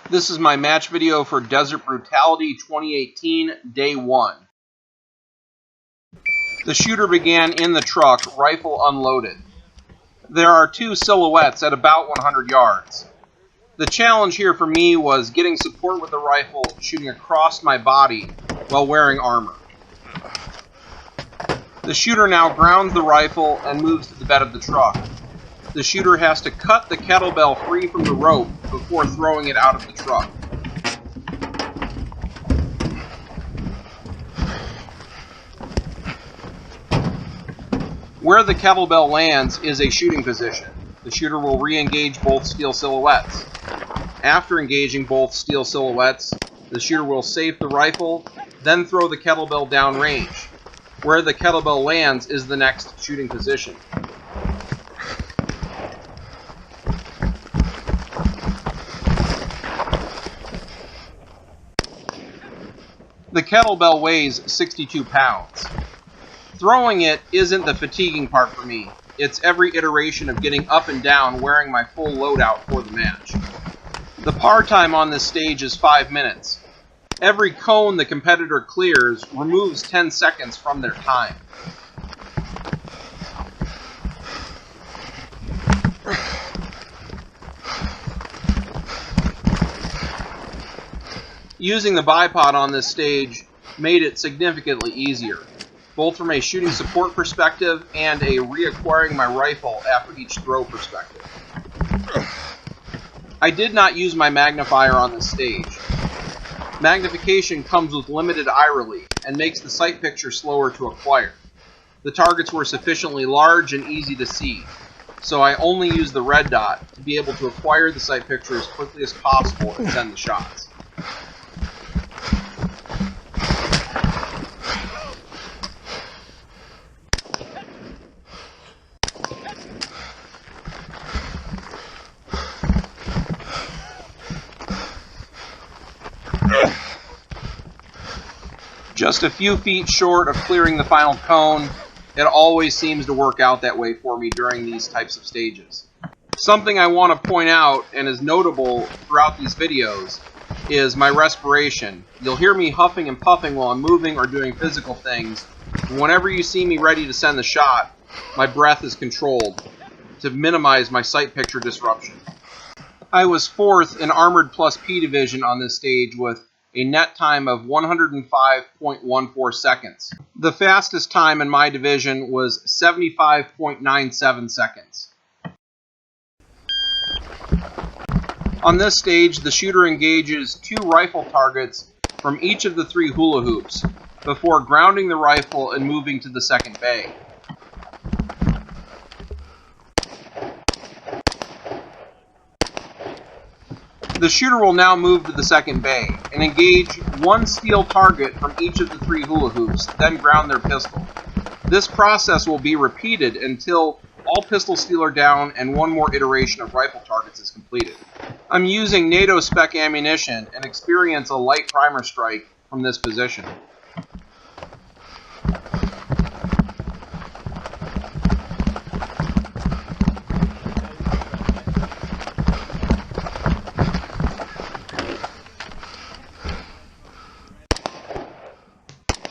This is my match video for Desert Brutality 2018, Day 1. The shooter began in the truck, rifle unloaded. There are two silhouettes at about 100 yards. The challenge here for me was getting support with the rifle shooting across my body while wearing armor. The shooter now grounds the rifle and moves to the bed of the truck. The shooter has to cut the kettlebell free from the rope before throwing it out of the truck. Where the kettlebell lands is a shooting position. The shooter will re-engage both steel silhouettes. After engaging both steel silhouettes, the shooter will safe the rifle, then throw the kettlebell downrange. Where the kettlebell lands is the next shooting position. The kettlebell weighs 62 pounds. Throwing it isn't the fatiguing part for me. It's every iteration of getting up and down wearing my full loadout for the match. The par time on this stage is 5 minutes. Every cone the competitor clears removes 10 seconds from their time. Using the bipod on this stage made it significantly easier, both from a shooting support perspective and a reacquiring my rifle after each throw perspective. I did not use my magnifier on this stage. Magnification comes with limited eye relief and makes the sight picture slower to acquire. The targets were sufficiently large and easy to see, so I only used the red dot to be able to acquire the sight picture as quickly as possible and send the shots. Just a few feet short of clearing the final cone, it always seems to work out that way for me during these types of stages. Something I want to point out and is notable throughout these videos is my respiration. You'll hear me huffing and puffing while I'm moving or doing physical things. Whenever you see me ready to send the shot, my breath is controlled to minimize my sight picture disruption. I was 4th in Armored Plus P Division on this stage with a net time of 105.14 seconds. The fastest time in my division was 75.97 seconds. On this stage, the shooter engages 2 rifle targets from each of the 3 hula hoops before grounding the rifle and moving to the second bay. The shooter will now move to the second bay and engage 1 steel target from each of the 3 hula hoops, then ground their pistol. This process will be repeated until all pistol steel are down and 1 more iteration of rifle targets is completed. I'm using NATO spec ammunition and experience a light primer strike from this position.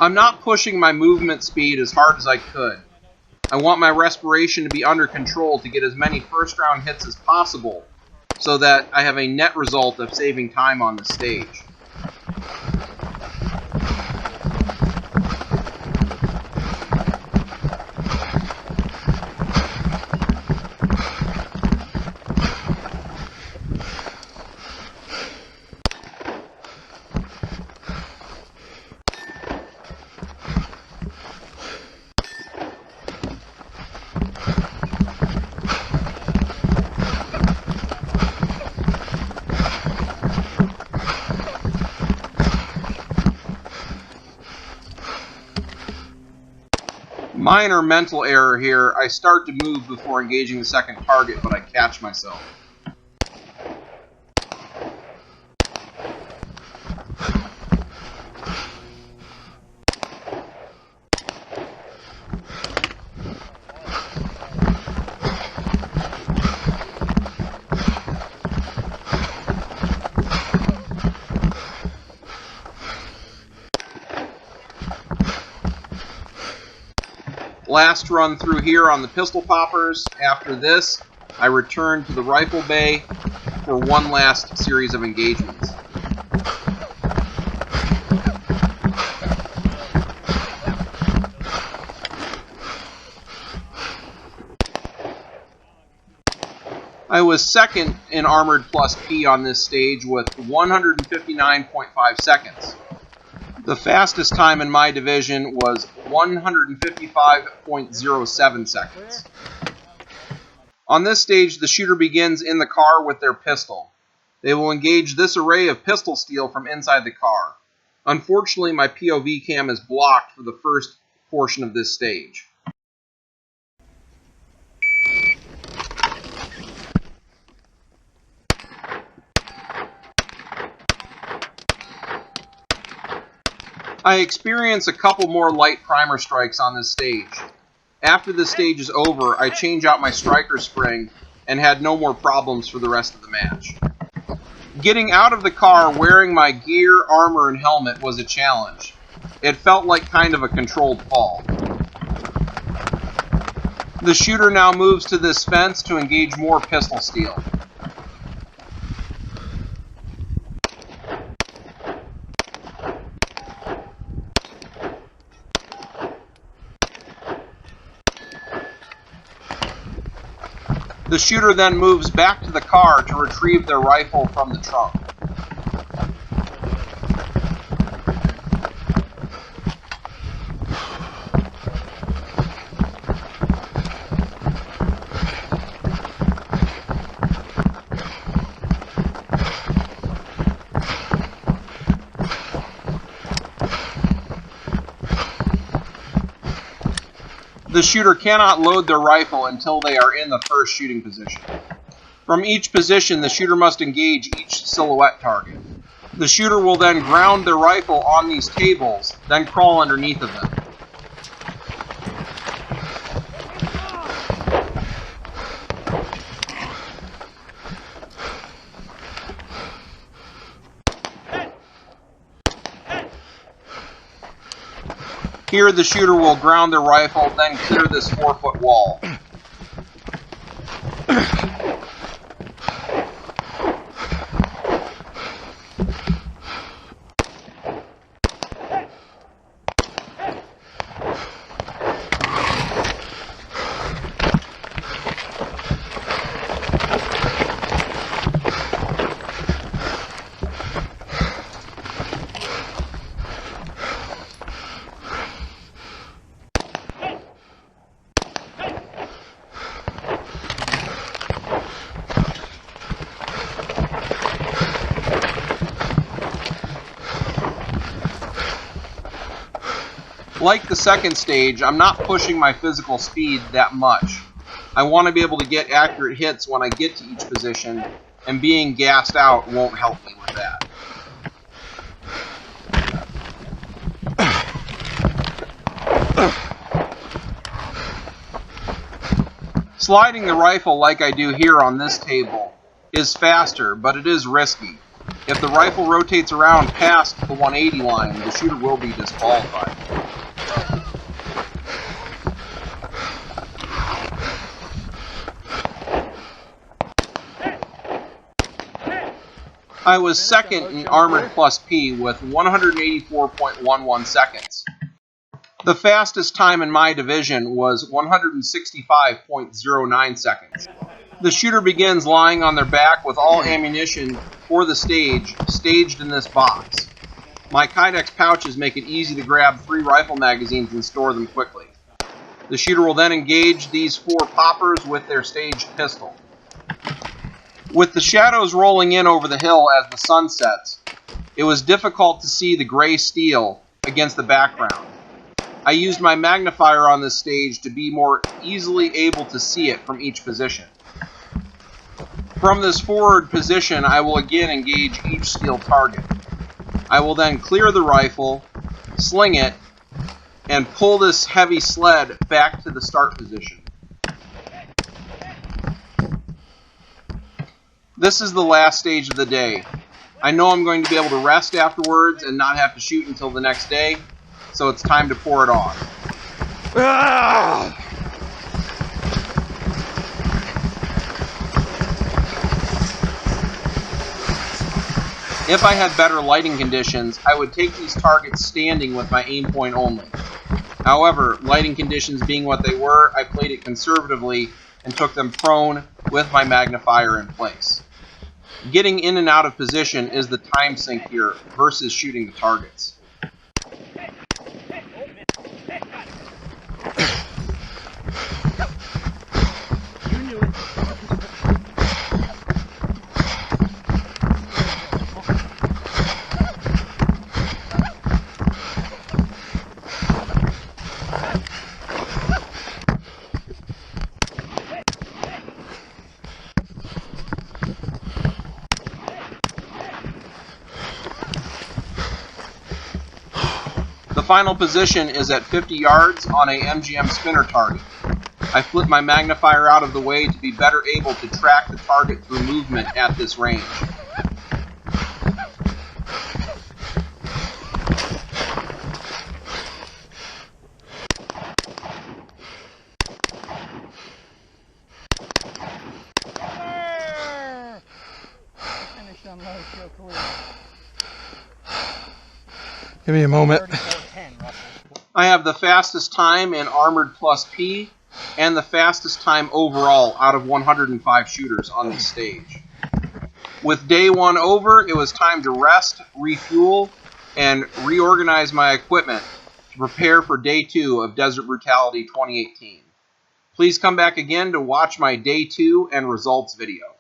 I'm not pushing my movement speed as hard as I could. I want my respiration to be under control to get as many first round hits as possible so that I have a net result of saving time on the stage. Minor mental error here. I start to move before engaging the second target, but I catch myself. Last run through here on the pistol poppers. After this, I return to the rifle bay for one last series of engagements. I was second in Armored Plus P on this stage with 159.5 seconds. The fastest time in my division was 155.07 seconds. On this stage, the shooter begins in the car with their pistol. They will engage this array of pistol steel from inside the car. Unfortunately, my POV cam is blocked for the first portion of this stage. I experience a couple more light primer strikes on this stage. After this stage is over, I change out my striker spring and had no more problems for the rest of the match. Getting out of the car wearing my gear, armor, and helmet was a challenge. It felt like kind of a controlled fall. The shooter now moves to this fence to engage more pistol steel. The shooter then moves back to the car to retrieve their rifle from the trunk. The shooter cannot load their rifle until they are in the first shooting position. From each position, the shooter must engage each silhouette target. The shooter will then ground their rifle on these tables, then crawl underneath of them. Here, the shooter will ground their rifle, then clear this 4-foot wall. Like the second stage, I'm not pushing my physical speed that much. I want to be able to get accurate hits when I get to each position, and being gassed out won't help me with that. Sliding the rifle like I do here on this table is faster, but it is risky. If the rifle rotates around past the 180 line, the shooter will be disqualified. I was second in Armored Plus P with 184.11 seconds. The fastest time in my division was 165.09 seconds. The shooter begins lying on their back with all ammunition for the stage staged in this box. My Kydex pouches make it easy to grab 3 rifle magazines and store them quickly. The shooter will then engage these 4 poppers with their staged pistol. With the shadows rolling in over the hill as the sun sets, it was difficult to see the gray steel against the background. I used my magnifier on this stage to be more easily able to see it from each position. From this forward position, I will again engage each steel target. I will then clear the rifle, sling it, and pull this heavy sled back to the start position. This is the last stage of the day. I know I'm going to be able to rest afterwards and not have to shoot until the next day, so it's time to pour it on. Ah! If I had better lighting conditions, I would take these targets standing with my aim point only. However, lighting conditions being what they were, I played it conservatively and took them prone with my magnifier in place. Getting in and out of position is the time sink here versus shooting the targets. The final position is at 50 yards on a MGM spinner target. I flip my magnifier out of the way to be better able to track the target through movement at this range. Give me a moment. I have the fastest time in Armored Plus P and the fastest time overall out of 105 shooters on this stage. With day one over, it was time to rest, refuel, and reorganize my equipment to prepare for day 2 of Desert Brutality 2018. Please come back again to watch my day 2 and results video.